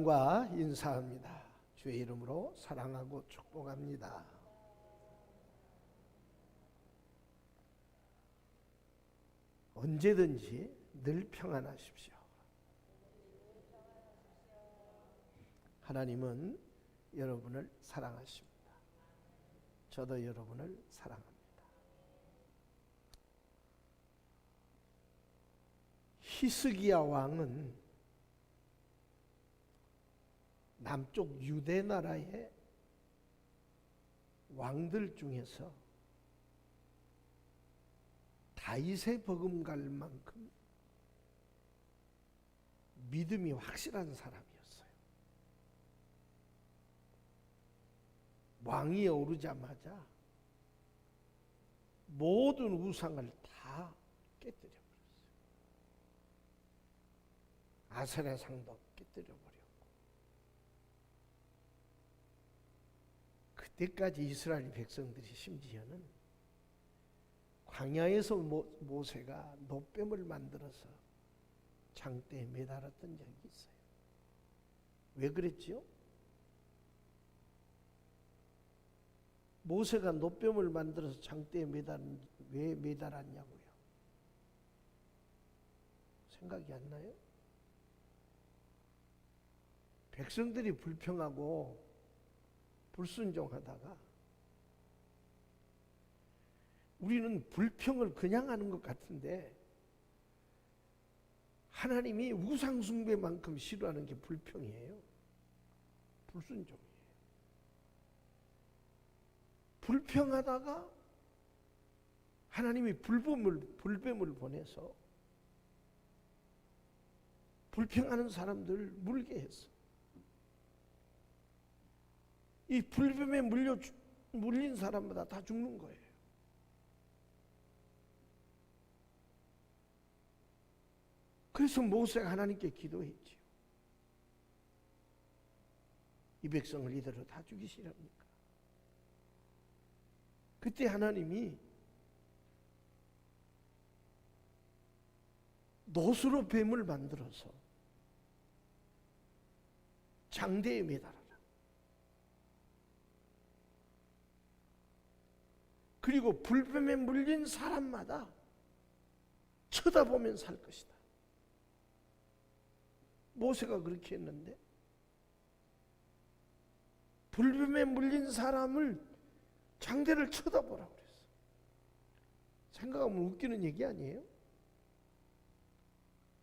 과 인사합니다. 주의 이름으로 사랑하고 축복합니다. 언제든지 늘 평안하십시오. 하나님은 여러분을 사랑하십니다. 저도 여러분을 사랑합니다. 히스기야 왕은 남쪽 유대 나라의 왕들 중에서 다윗의 버금갈 만큼 믿음이 확실한 사람이었어요. 왕위에 오르자마자 모든 우상을 다 깨뜨려 버렸어요. 아세라 상도 깨뜨려 버렸고, 그때까지 이스라엘 백성들이 심지어는 광야에서 모세가 노뱀을 만들어서 장대에 매달았던 적이 있어요. 왜 그랬지요? 모세가 노뱀을 만들어서 장대에 왜 매달았냐고요? 생각이 안 나요? 백성들이 불평하고 불순종하다가 우리는 불평을 그냥 하는 것 같은데 하나님이 우상숭배만큼 싫어하는 게 불평이에요. 불순종이에요. 불평하다가 하나님이 불뱀을 보내서 불평하는 사람들을 물게 했어. 이 불뱀에 물린 사람마다 다 죽는 거예요. 그래서 모세가 하나님께 기도했지요. 이 백성을 이대로 다 죽이시랍니까? 그때 하나님이 노수로 뱀을 만들어서 장대에 매달아라. 그리고 불뱀에 물린 사람마다 쳐다보면 살 것이다. 모세가 그렇게 했는데 불뱀에 물린 사람을 장대를 쳐다보라고 그랬어. 생각하면 웃기는 얘기 아니에요?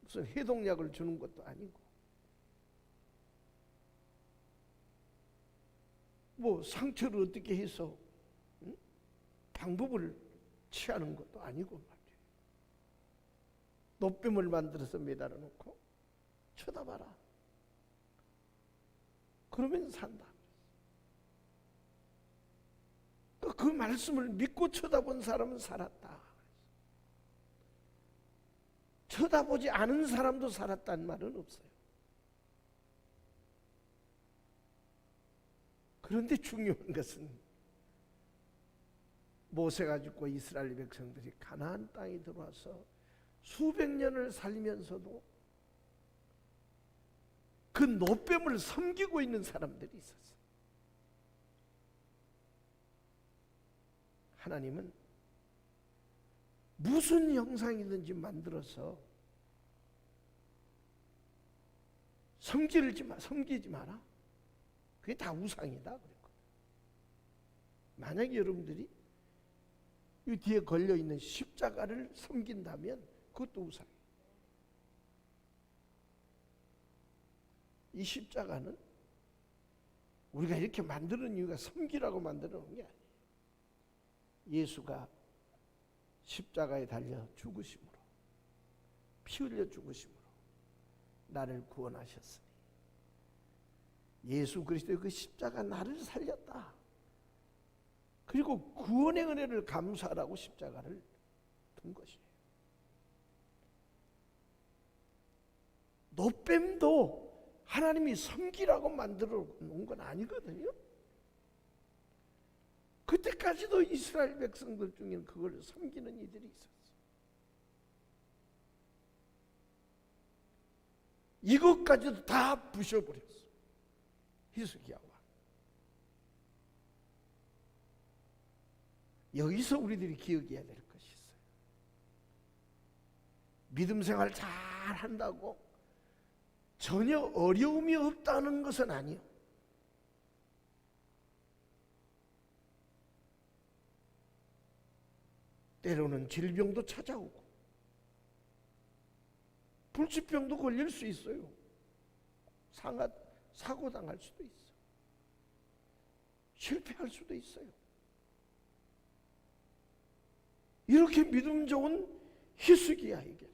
무슨 해독약을 주는 것도 아니고 뭐 상처를 어떻게 해서 방법을 취하는 것도 아니고 말이에요. 노뱀을 만들어서 매달아 놓고 쳐다봐라. 그러면 산다. 그 말씀을 믿고 쳐다본 사람은 살았다. 쳐다보지 않은 사람도 살았다는 말은 없어요. 그런데 중요한 것은 모세가 죽고 이스라엘 백성들이 가나안 땅에 들어와서 수백 년을 살면서도 그 노뱀을 섬기고 있는 사람들이 있었어요. 하나님은 무슨 형상이든지 만들어서 섬기지 마라. 그게 다 우상이다 그랬거든. 만약에 여러분들이 이 뒤에 걸려있는 십자가를 섬긴다면 그것도 우상이에요. 이 십자가는 우리가 이렇게 만드는 이유가 섬기라고 만드는 게 아니에요. 예수가 십자가에 달려 죽으심으로, 피 흘려 죽으심으로 나를 구원하셨으니 예수 그리스도의 그 십자가 나를 살렸다. 그리고 구원의 은혜를 감사하라고 십자가를 둔 것이에요. 노뱀도 하나님이 섬기라고 만들어 놓은 건 아니거든요. 그때까지도 이스라엘 백성들 중에는 그걸 섬기는 이들이 있었어요. 이것까지도 다 부셔버렸어. 히스기야 왕. 여기서 우리들이 기억해야 될 것이 있어요. 믿음 생활 잘 한다고 전혀 어려움이 없다는 것은 아니요. 때로는 질병도 찾아오고 불치병도 걸릴 수 있어요. 사고 당할 수도 있어요. 실패할 수도 있어요. 이렇게 믿음 좋은 히스기야에게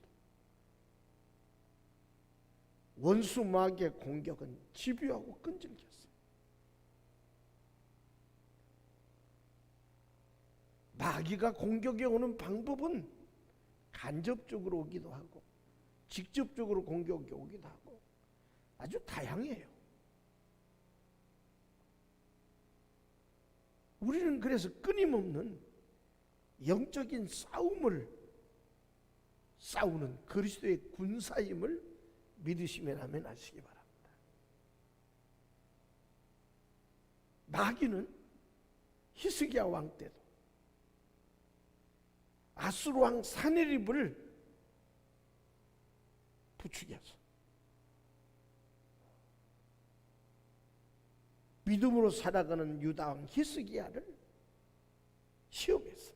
원수 마귀의 공격은 집요하고 끈질겼어요. 마귀가 공격에 오는 방법은 간접적으로 오기도 하고 직접적으로 공격이 오기도 하고 아주 다양해요. 우리는 그래서 끊임없는 영적인 싸움을 싸우는 그리스도의 군사임을 믿으시면 하면 하시기 바랍니다. 마귀는 히스기야 왕 때도 아수르 왕 사네립을 부추겨서 믿음으로 살아가는 유다 왕 히스기야를 시험했어.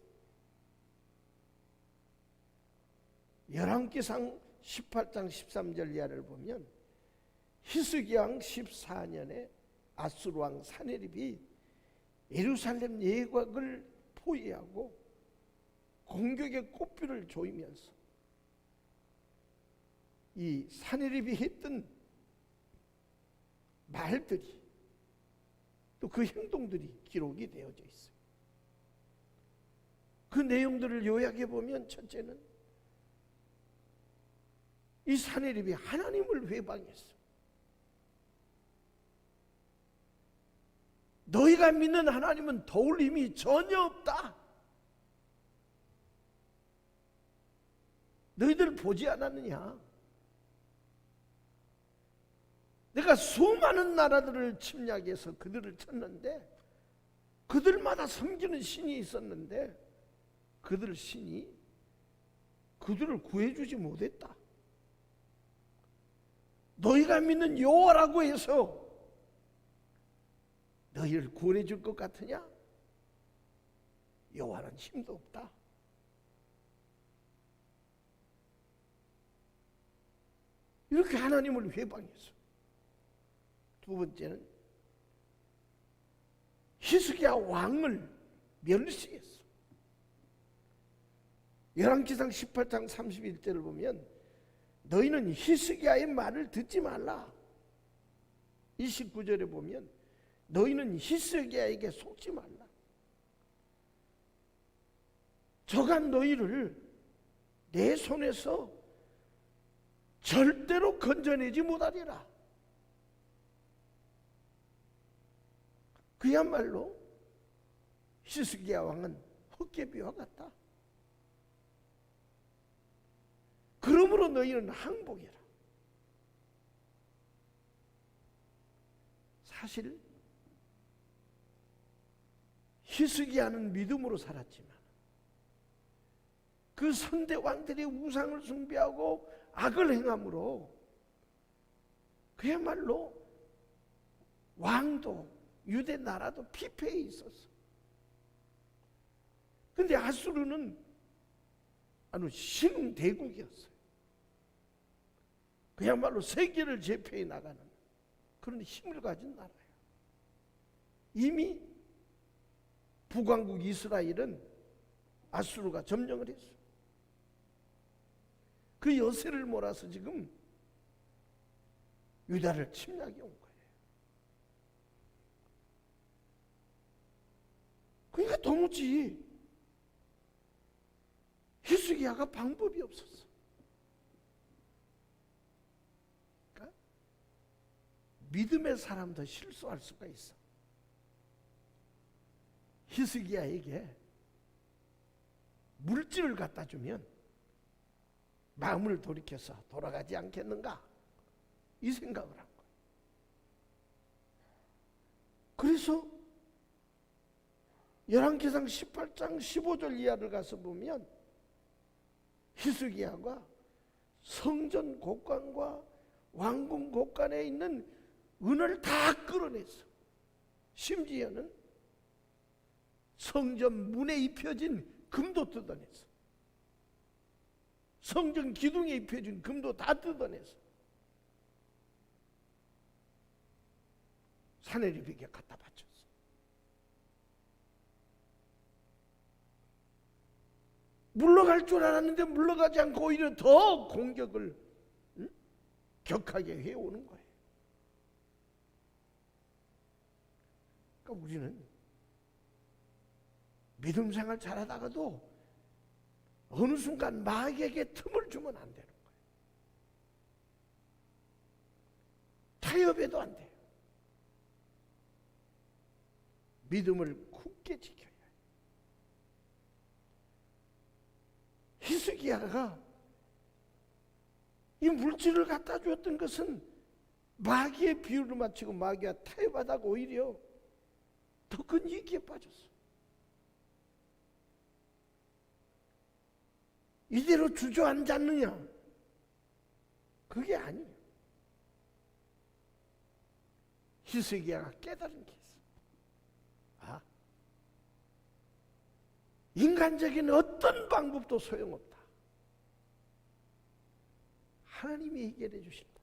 열왕기상 18장 13절 이하를 보면 히스기야 왕 14년에 아수르 왕 사네립이 예루살렘 예각을 포위하고 공격의 꽃비를 조이면서 이 사네립이 했던 말들이 또 그 행동들이 기록이 되어져 있어요. 그 내용들을 요약해 보면 첫째는 이 사네립이 하나님을 회방했어. 너희가 믿는 하나님은 도울 힘이 전혀 없다. 너희들 보지 않았느냐? 내가 수많은 나라들을 침략해서 그들을 쳤는데 그들마다 섬기는 신이 있었는데 그들 신이 그들을 구해주지 못했다. 너희가 믿는 여호와라고 해서 너희를 구원해 줄 것 같으냐? 여호와는 힘도 없다. 이렇게 하나님을 회방했어. 두 번째는 히스기야 왕을 멸시했어. 열왕기상 18장 31절을 보면 너희는 히스기야의 말을 듣지 말라. 29절에 보면 너희는 히스기야에게 속지 말라. 저가 너희를 내 손에서 절대로 건져내지 못하리라. 그야말로 히스기야 왕은 헛개비와 같다. 그러므로 너희는 항복해라. 사실 히스기야는 믿음으로 살았지만 그 선대 왕들이 우상을 숭배하고 악을 행함으로 그야말로 왕도 유대 나라도 피폐해 있었어. 그런데 아수르는 아주 신대국이었어요. 그야말로 세계를 제패해 나가는 그런 힘을 가진 나라예요. 이미 북왕국 이스라엘은 아수르가 점령을 했어요. 그 여세를 몰아서 지금 유다를 침략해 온 거예요. 그러니까 도무지 히스기야가 방법이 없었어. 그러니까 믿음의 사람도 실수할 수가 있어. 히스기야에게 물질을 갖다 주면 마음을 돌이켜서 돌아가지 않겠는가 이 생각을 한 거예요. 그래서 열왕기상 18장 15절 이하를 가서 보면 히스기야가 성전 곳간과 왕궁 곳간에 있는 은을 다 끌어냈어. 심지어는 성전 문에 입혀진 금도 뜯어냈어. 성전 기둥에 입혀진 금도 다 뜯어냈어. 사내립에게 갖다 바쳤어. 물러갈 줄 알았는데 물러가지 않고 오히려 더 공격을 격하게 해오는 거예요. 그러니까 우리는 믿음 생활 잘하다가도 어느 순간 마귀에게 틈을 주면 안 되는 거예요. 타협해도 안 돼요. 믿음을 굳게 지켜야 해요. 히스기야가 이 물질을 갖다 주었던 것은 마귀의 비유를 맞추고 마귀가 타협하다가 오히려 더 큰 위기에 빠졌어. 이대로 주저앉았느냐? 그게 아니에요. 히스기야가 깨달은 게 있어. 아, 인간적인 어떤 방법도 소용없다. 하나님이 해결해 주신다.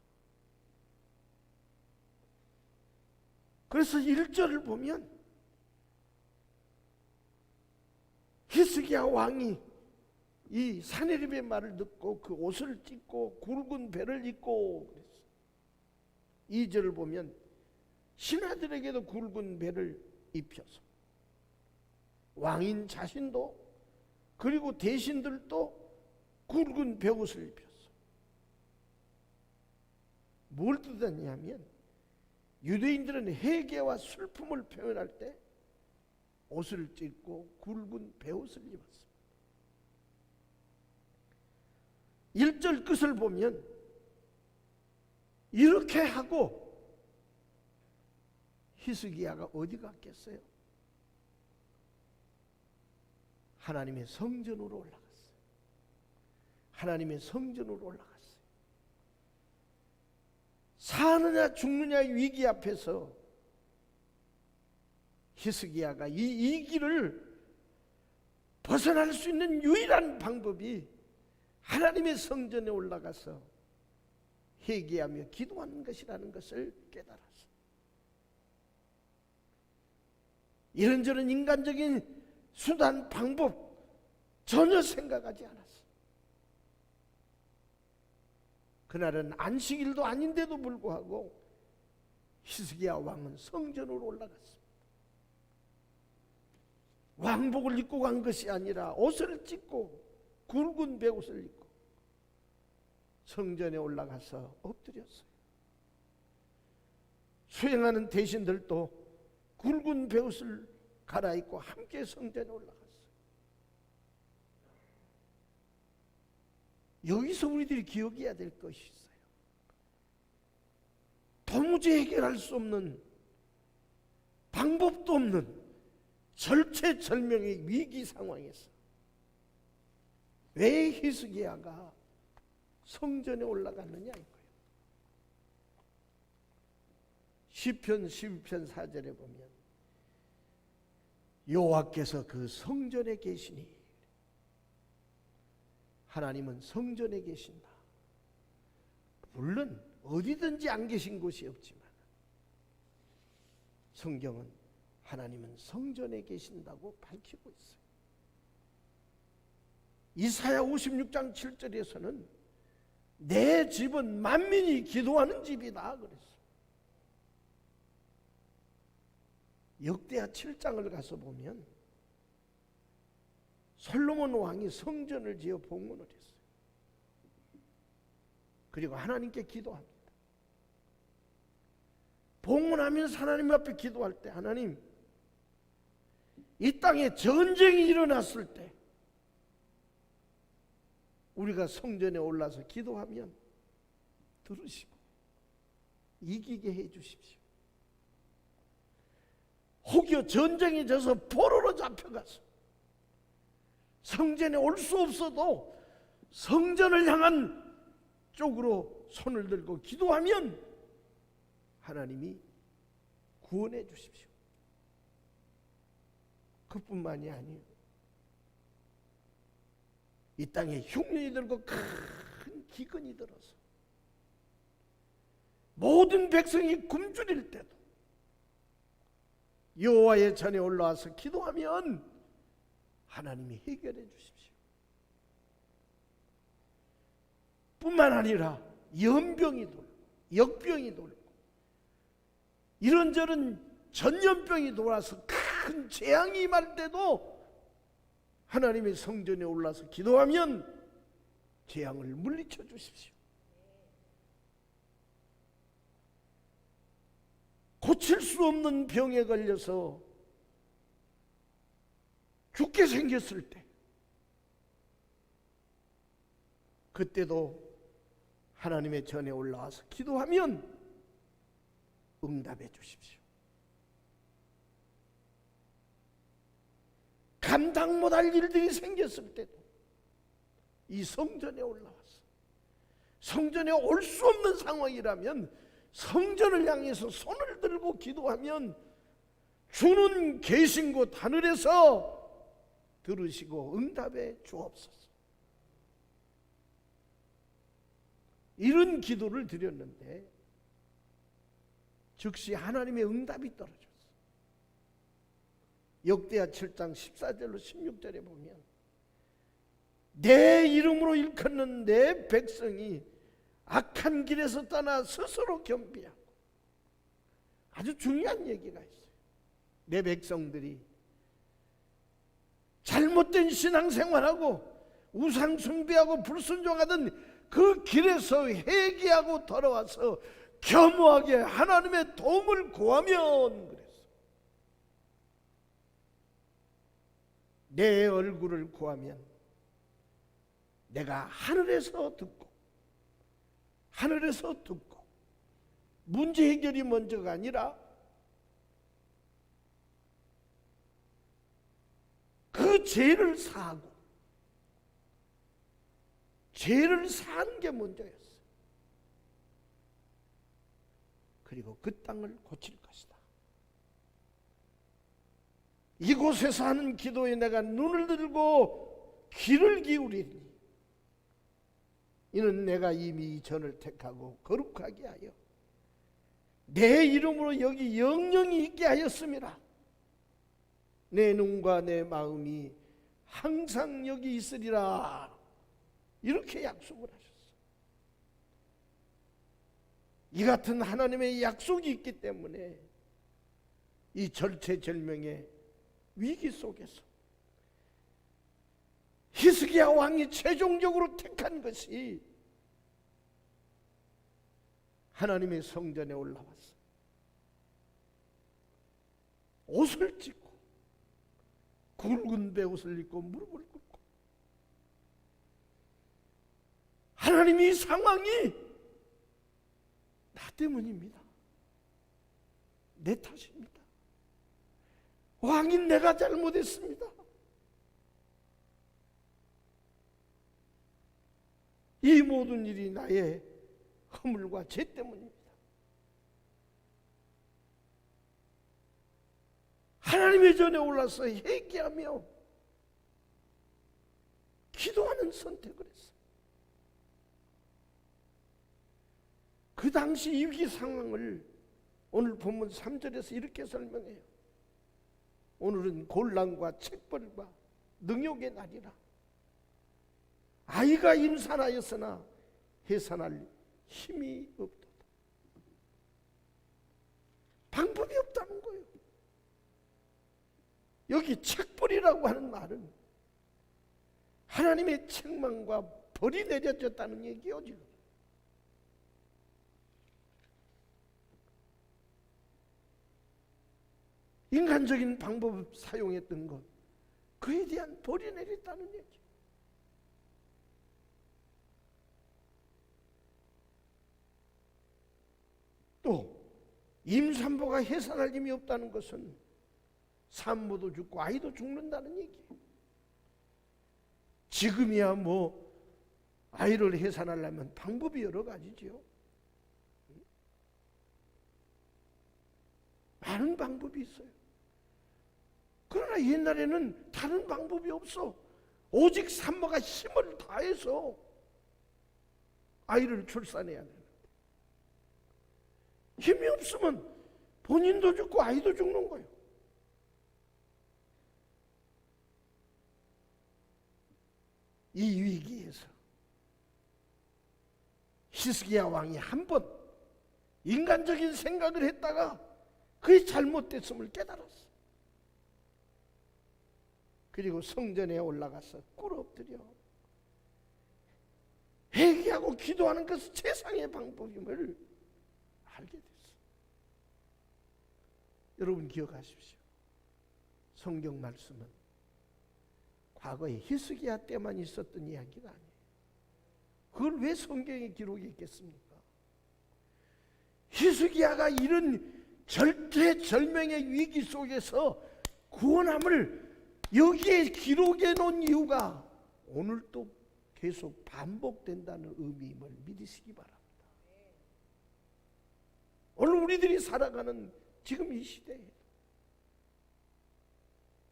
그래서 1절을 보면 히스기야 왕이 이 사내립의 말을 듣고 그 옷을 찢고 굵은 배를 입고 그랬어. 2절을 보면 신하들에게도 굵은 배를 입혀서 왕인 자신도 그리고 대신들도 굵은 베옷을 입혔어. 뭘 뜻하냐면 유대인들은 회개와 슬픔을 표현할 때 옷을 찢고 굵은 베옷을 입었습니다. 1절 끝을 보면 이렇게 하고 히스기야가 어디 갔겠어요? 하나님의 성전으로 올라갔어요. 하나님의 성전으로 올라갔어요. 사느냐 죽느냐 위기 앞에서 히스기야가 이 길을 벗어날 수 있는 유일한 방법이 하나님의 성전에 올라가서 회개하며 기도하는 것이라는 것을 깨달았어. 이런저런 인간적인 수단, 방법 전혀 생각하지 않았어. 그날은 안식일도 아닌데도 불구하고 히스기야 왕은 성전으로 올라갔습니다. 왕복을 입고 간 것이 아니라 옷을 찢고 굵은 베옷을 입고 성전에 올라가서 엎드렸어요. 수행하는 대신들도 굵은 베옷을 갈아입고 함께 성전에 올라갔어요. 여기서 우리들이 기억해야 될 것이 있어요. 도무지 해결할 수 없는, 방법도 없는 절체절명의 위기 상황에서 왜 히스기야가 성전에 올라갔느냐 이거예요. 시편 12편 4절에 보면 여호와께서 그 성전에 계시니, 하나님은 성전에 계신다. 물론 어디든지 안 계신 곳이 없지만 성경은 하나님은 성전에 계신다고 밝히고 있어요. 이사야 56장 7절에서는 내 집은 만민이 기도하는 집이다 그랬어요. 역대하 7장을 가서 보면 솔로몬 왕이 성전을 지어 봉헌을 했어요. 그리고 하나님께 기도합니다. 봉헌하면서 하나님 앞에 기도할 때, 하나님, 이 땅에 전쟁이 일어났을 때 우리가 성전에 올라서 기도하면 들으시고 이기게 해 주십시오. 혹여 전쟁에 져서 포로로 잡혀가서 성전에 올 수 없어도 성전을 향한 쪽으로 손을 들고 기도하면 하나님이 구원해 주십시오. 그뿐만이 아니에요. 이 땅에 흉년이 들고 큰 기근이 들어서 모든 백성이 굶주릴 때도 여호와의 전에 올라와서 기도하면 하나님이 해결해 주십시오. 뿐만 아니라 연병이 돌고 역병이 돌고 이런저런 전염병이 돌아서 큰 재앙이 임할 때도 하나님의 성전에 올라서 기도하면 재앙을 물리쳐 주십시오. 고칠 수 없는 병에 걸려서 죽게 생겼을 때 그때도 하나님의 전에 올라와서 기도하면 응답해 주십시오. 감당 못할 일들이 생겼을 때도 이 성전에 올라와서 성전에 올 수 없는 상황이라면 성전을 향해서 손을 들고 기도하면 주는 계신 곳 하늘에서 들으시고 응답해 주옵소서. 이런 기도를 드렸는데 즉시 하나님의 응답이 떨어졌어요. 역대하 7장 14절로 16절에 보면 내 이름으로 일컫는 내 백성이 악한 길에서 떠나 스스로 겸비하고, 아주 중요한 얘기가 있어요. 내 백성들이 잘못된 신앙생활하고 우상 숭배하고 불순종하던 그 길에서 회개하고 돌아와서 겸허하게 하나님의 도움을 구하면, 그랬어. 내 얼굴을 구하면 내가 하늘에서 듣고 문제 해결이 먼저가 아니라 그 죄를 사하고 죄를 사한 게 먼저였어요. 그리고 그 땅을 고칠 것이다. 이곳에서 하는 기도에 내가 눈을 들고 귀를 기울이니 이는 내가 이미 이 전을 택하고 거룩하게 하여 내 이름으로 여기 영영이 있게 하였음이라. 내 눈과 내 마음이 항상 여기 있으리라. 이렇게 약속을 하셨어요. 이 같은 하나님의 약속이 있기 때문에 이 절체절명의 위기 속에서 히스기야 왕이 최종적으로 택한 것이 하나님의 성전에 올라와서 옷을 찢고 굵은 베옷을 입고 무릎을 꿇고, 하나님 이 상황이 나 때문입니다. 내 탓입니다. 왕인 내가 잘못했습니다. 이 모든 일이 나의 허물과 죄 때문입니다. 하나님의 전에 올라서 회개하며 기도하는 선택을 했어요. 그 당시 위기 상황을 오늘 본문 3절에서 이렇게 설명해요. 오늘은 곤란과 책벌과 능욕의 날이라. 아이가 임산하였으나 해산할 힘이 없도다. 방법이 없다는 거예요. 여기 책벌이라고 하는 말은 하나님의 책망과 벌이 내려졌다는 얘기예요. 지금 인간적인 방법을 사용했던 것, 그에 대한 벌이 내렸다는 얘기. 또 임산부가 해산할 힘이 없다는 것은 산모도 죽고 아이도 죽는다는 얘기예요. 지금이야 뭐 아이를 해산하려면 방법이 여러 가지죠. 많은 방법이 있어요. 그러나 옛날에는 다른 방법이 없어. 오직 산모가 힘을 다해서 아이를 출산해야 되는데, 힘이 없으면 본인도 죽고 아이도 죽는 거예요. 이 위기에서 히스기야 왕이 한 번 인간적인 생각을 했다가 그게 잘못됐음을 깨달았어. 그리고 성전에 올라가서 꿇어 엎드려 회개하고 기도하는 것은 최상의 방법임을 알게 됐어. 여러분 기억하십시오. 성경 말씀은 과거에 히스기야 때만 있었던 이야기가 아니에요. 그걸 왜 성경에 기록했겠습니까? 히스기야가 이런 절체절명의 위기 속에서 구원함을 여기에 기록해 놓은 이유가 오늘도 계속 반복된다는 의미임을 믿으시기 바랍니다. 오늘 우리들이 살아가는 지금 이 시대에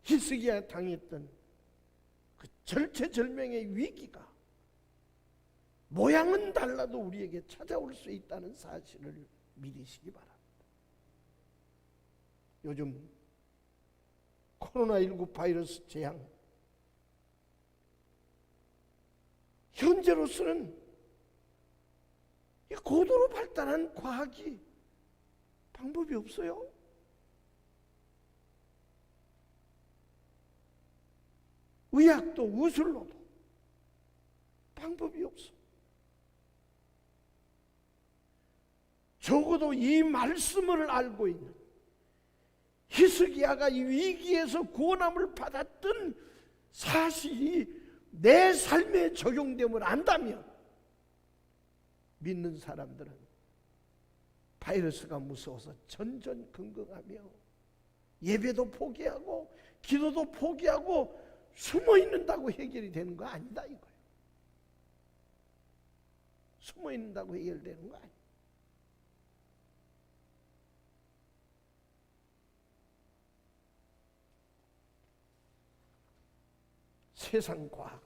히스기야 당했던 그 절체절명의 위기가 모양은 달라도 우리에게 찾아올 수 있다는 사실을 믿으시기 바랍니다. 요즘 코로나19 바이러스 재앙, 현재로서는 고도로 발달한 과학이 방법이 없어요. 의학도 우술로도 방법이 없어. 적어도 이 말씀을 알고 있는 히스기야가 이 위기에서 구원함을 받았던 사실이 내 삶에 적용됨을 안다면 믿는 사람들은 바이러스가 무서워서 전전긍긍하며 예배도 포기하고 기도도 포기하고 숨어 있는다고 해결이 되는 거 아니다 이거예요. 숨어 있는다고 해결되는 거 아니에요. 세상 과학,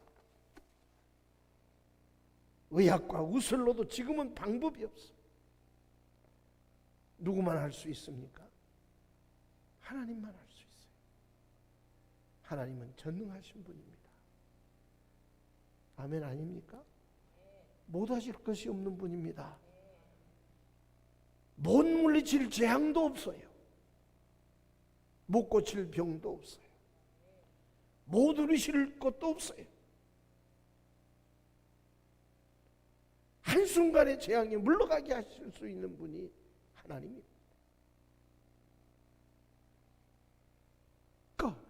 의학과 우술로도 지금은 방법이 없어. 누구만 할 수 있습니까? 하나님만 할 수 있어요. 하나님은 전능하신 분입니다. 아멘 아닙니까? 못 하실 것이 없는 분입니다. 못 물리칠 재앙도 없어요. 못 고칠 병도 없어요. 못 이루실 것도 없어요. 한순간에 재앙이 물러가게 하실 수 있는 분이 하나님입니다. 그러니까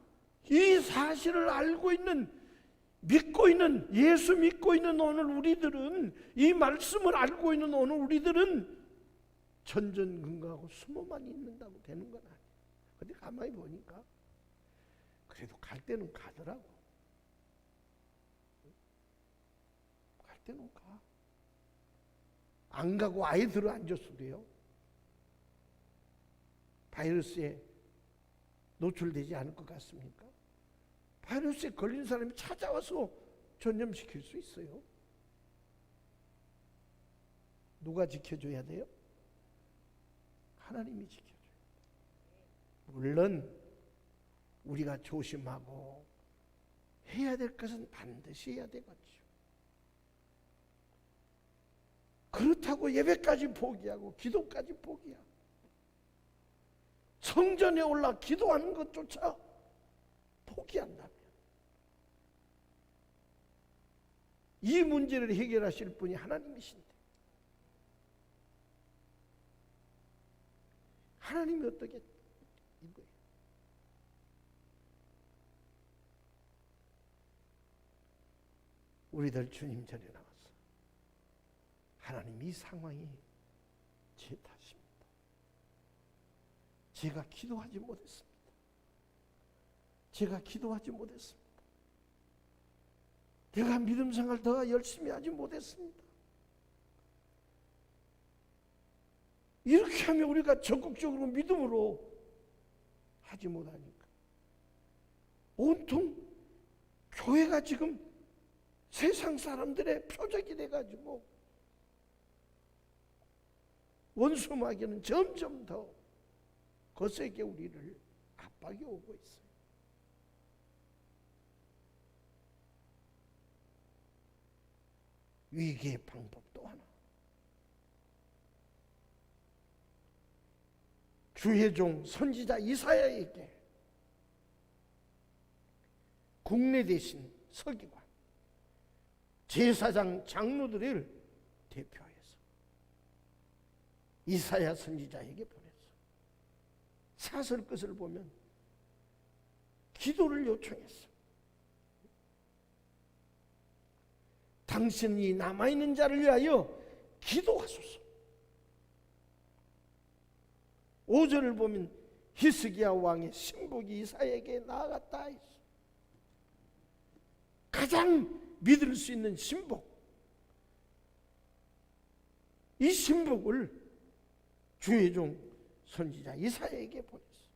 이 사실을 알고 있는, 믿고 있는, 예수 믿고 있는 오늘 우리들은, 이 말씀을 알고 있는 오늘 우리들은 전전긍긍하고 숨어만 있는다고 되는 건 아니에요. 근데 가만히 보니까 그래도 갈 때는 가더라고. 갈 때는 가. 안 가고 아예 들어 앉았어도 돼요. 바이러스에 노출되지 않을 것 같습니까? 바이러스에 걸린 사람이 찾아와서 전염시킬 수 있어요. 누가 지켜줘야 돼요? 하나님이 지켜줘요. 물론 우리가 조심하고 해야 될 것은 반드시 해야 되겠죠. 그렇다고 예배까지 포기하고 기도까지 포기하고 성전에 올라 기도하는 것조차 포기한다면 이 문제를 해결하실 분이 하나님이신데 하나님이 어떻게 이거예요? 우리들 주님 전에 나와서 하나님 이 상황이 제 탓입니다. 제가 기도하지 못했습니다. 제가 기도하지 못했습니다. 내가 믿음 생활 더 열심히 하지 못했습니다. 이렇게 하면 우리가 적극적으로 믿음으로 하지 못하니까 온통 교회가 지금 세상 사람들의 표적이 돼가지고 원수 마귀는 점점 더 거세게 우리를 압박이 오고 있어요. 위기의 방법 또 하나, 주의 종 선지자 이사야에게 국내 대신 서기관, 제사장, 장로들을 대표해서 이사야 선지자에게 보냈어. 사설 것을 보면 기도를 요청했어. 당신이 남아있는 자를 위하여 기도하소서. 5절을 보면 히스기야 왕의 신복이 이사야에게 나아갔다 했어. 가장 믿을 수 있는 신복, 이 신복을 주의 종 선지자 이사야에게 보냈어.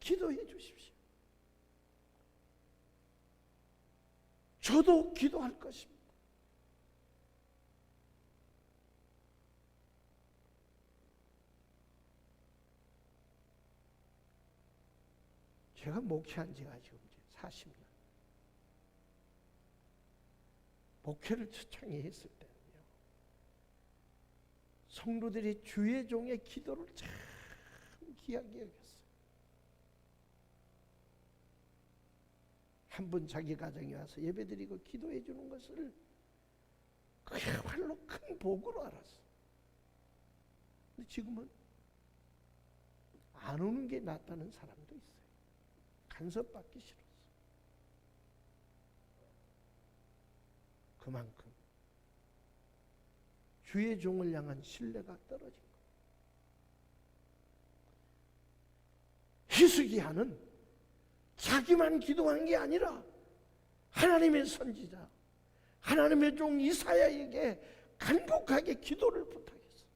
기도해 주십시오. 저도 기도할 것입니다. 제가 목회한 지가 지금 40년. 목회를 초창히 했을 때는요, 성도들이 주의 종의 기도를 참 귀하게 여겼어요. 한 번 자기 가정에 와서 예배드리고 기도해 주는 것을 그야말로 큰 복으로 알았어. 근데 지금은 안 오는 게 낫다는 사람도 있어요. 간섭받기 싫어서. 그만큼 주의 종을 향한 신뢰가 떨어진 거예요. 히스기야는 자기만 기도한 게 아니라 하나님의 선지자, 하나님의 종 이사야에게 간곡하게 기도를 부탁했어.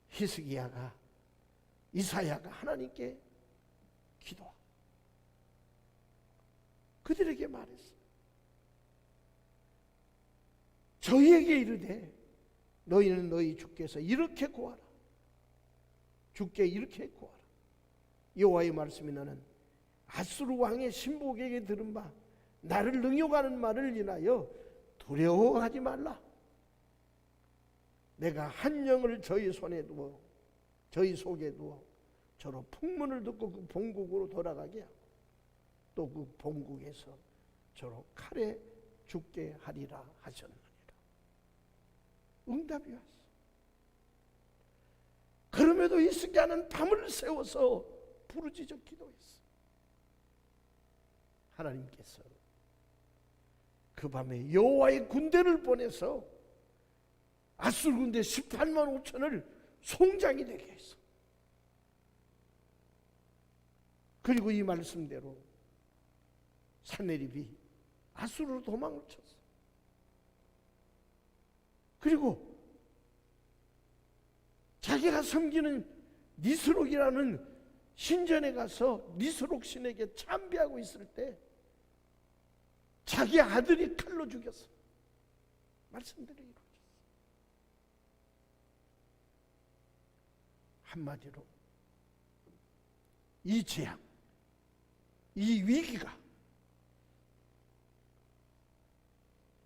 히스기야가, 이사야가 하나님께 기도하고 그들에게 말했어. 저희에게 이르되 너희는 너희 주께서 이렇게 구하라. 주께 이렇게 구하라. 여호와의 말씀이 나는 아수르 왕의 신복에게 들은 바 나를 능욕하는 말을 인하여 두려워하지 말라. 내가 한 영을 저희 손에 두어 저희 속에 두어 저로 풍문을 듣고 그 본국으로 돌아가게 하고 또 그 본국에서 저로 칼에 죽게 하리라 하셨느니라. 응답이 왔어. 그럼에도 히스기야는 밤을 새워서 부르짖어 기도했어. 하나님께서 그 밤에 여호와의 군대를 보내서 아수르 군대 18만 5천을 송장이 되게 했어. 그리고 이 말씀대로 산헤립이 아수르로 도망을 쳤어. 그리고 자기가 섬기는 니스록이라는 신전에 가서 니스록 신에게 참배하고 있을 때 자기 아들이 칼로 죽였어. 말씀대로 이루어졌어. 한마디로 이 재앙, 이 위기가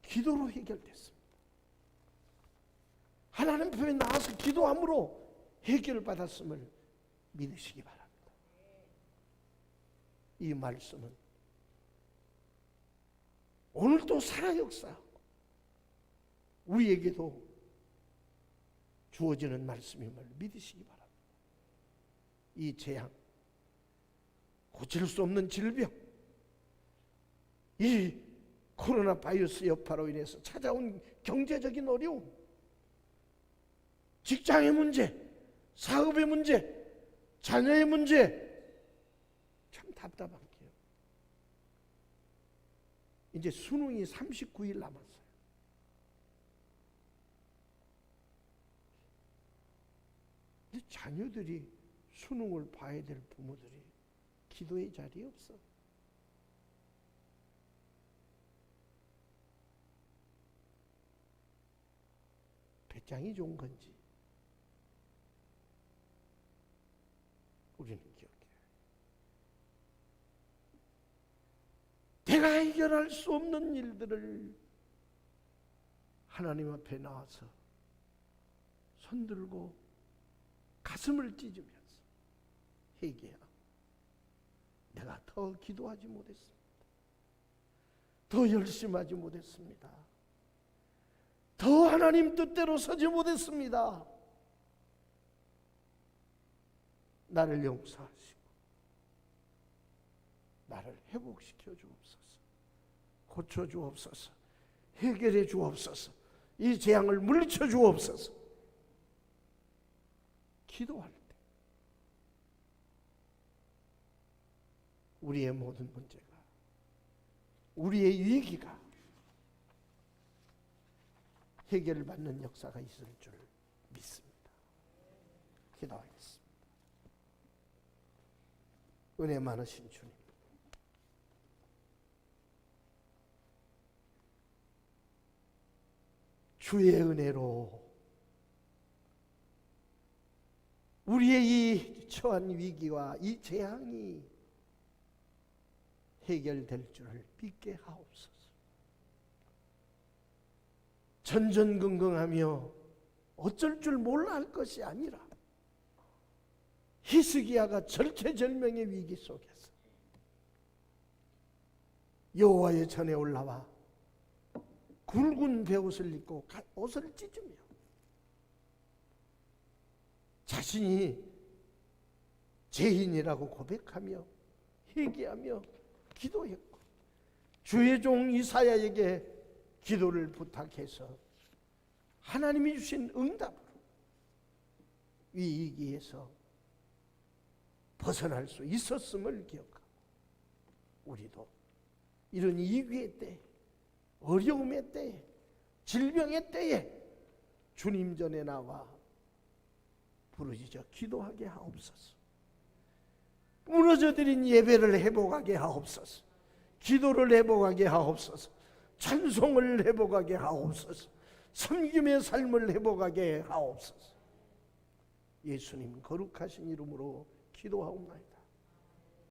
기도로 해결됐습니다. 하나님 편에 나와서 기도함으로 해결받았음을 믿으시기 바랍니다. 이 말씀은 오늘도 살아 역사하고 우리에게도 주어지는 말씀임을 믿으시기 바랍니다. 이 재앙, 고칠 수 없는 질병, 이 코로나 바이러스 여파로 인해서 찾아온 경제적인 어려움, 직장의 문제, 사업의 문제, 자녀의 문제, 참 답답한 게요. 이제 수능이 39일 남았어요. 자녀들이 수능을 봐야 될 부모들이 기도의 자리에 없어. 배짱이 좋은 건지 우리는 기억해요. 내가 해결할 수 없는 일들을 하나님 앞에 나와서 손들고 가슴을 찢으면서 회개하고, 내가 더 기도하지 못했습니다. 더 열심히 하지 못했습니다. 더 하나님 뜻대로 서지 못했습니다. 나를 용서하시고 나를 회복시켜 주옵소서. 고쳐 주옵소서. 해결해 주옵소서. 이 재앙을 물리쳐 주옵소서. 기도할 때 우리의 모든 문제가, 우리의 위기가 해결받는 역사가 있을 줄 믿습니다. 기도하겠습니다. 은혜 많으신 주님, 주의 은혜로 우리의 이 처한 위기와 이 재앙이 해결될 줄을 믿게 하옵소서. 전전긍긍하며 어쩔 줄 몰라 할 것이 아니라 히스기야가 절체절명의 위기 속에서 여호와의 전에 올라와 굵은 베옷을 입고 옷을 찢으며 자신이 죄인이라고 고백하며 회개하며 기도했고, 주의 종 이사야에게 기도를 부탁해서 하나님이 주신 응답으로 위기에서 벗어날 수 있었음을 기억하고, 우리도 이런 위기의 때, 어려움의 때에, 질병의 때에 주님 전에 나와 부르짖어 기도하게 하옵소서. 무너져드린 예배를 회복하게 하옵소서. 기도를 회복하게 하옵소서. 찬송을 회복하게 하옵소서. 섬김의 삶을 회복하게 하옵소서. 예수님 거룩하신 이름으로 기도하옵나이다.